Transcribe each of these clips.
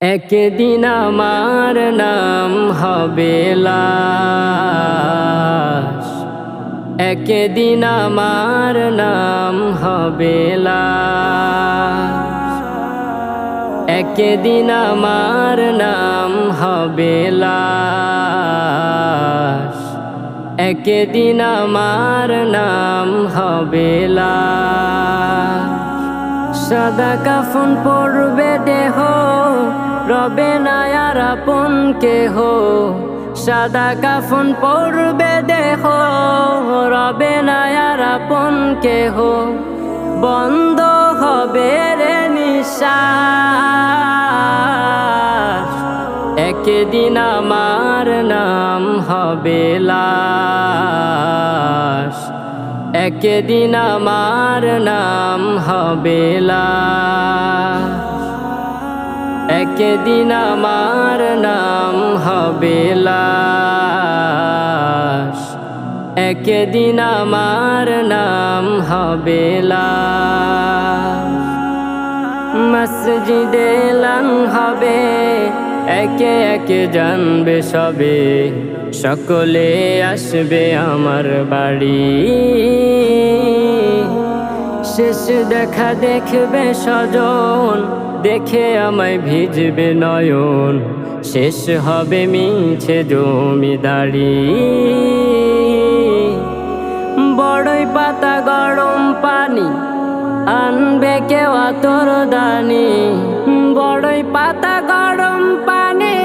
একদিন আমার নাম হবে লাশ, একদিন আমার নাম হবে লাশ, একদিন আমার নাম হবে লাশ, একদিন আমার নাম হবে লাশ। সাদা কাফন পরবে দেহ, রবে না আর আপন কেহ। সাদা কাফন পরবে দেহ, রবে না আর আপন কেহ। বন্ধ হবে রে নিঃশ্বাস, একদিন আমার নাম হবে লাশ, একদিন আমার নাম হবে লাশ, একদিন আমার নাম হবে লাশ, একদিন আমার নাম হবে লাশ। মসজিদে এলান হবে, একে একে জানবে সবে, সকলে আসবে আমার বাড়ি। শেষ দেখা দেখবে স্বজন, দেখে আমায় ভিজবে নয়ন। শেষ হবে মিছে জমিদারি, বড়ই পাতা গরম পানি আনবে কেউ আতর দানি। বড়ই পাতা গরম পানি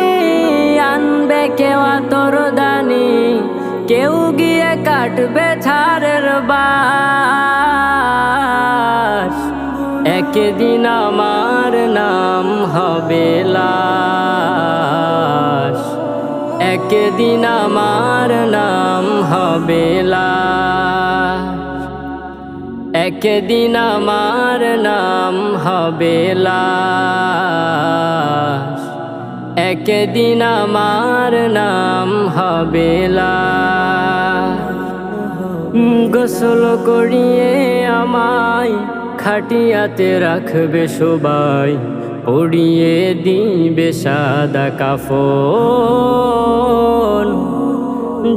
আনবে কেউ আতর দানি। কেউ গিয়ে কাটবে ছাড়ের বাস, একদিন আমার নাম হবে লাশ, একদিন আমার নাম হবে লাশ, একদিন আমার নাম হবে লাশ, একদিন আমার নাম হবে লাশ। গোসল করিয়ে আমায় খাটিয়াতে রাখবে সবাই, পরিয়ে দিবে সাদা কাফন।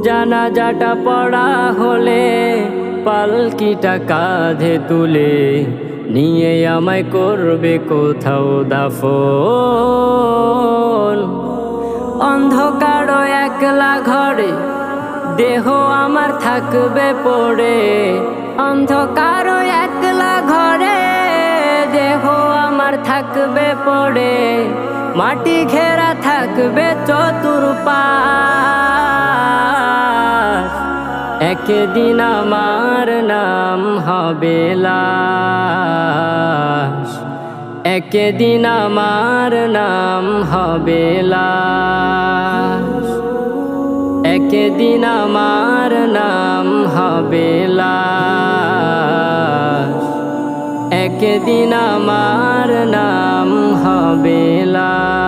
জানাজাটা পড়া হলে পালকিটা কাঁধে তুলে নিয়ে আমায় করবে কোথাও দাফন। অন্ধকার একলা ঘরে দেহ আমার থাকবে পড়ে, অন্ধকার একলা ঘরে দেহ আমার থাকবে পড়ে। মাটি ঘেরা থাকবে চতুর্পাশ, একদিন আমার নাম হবে লাশ, একদিন আমার নাম হবে লাশ, একদিন আমার নাম হবে লাশ, একদিন আমার নাম হবে লাশ।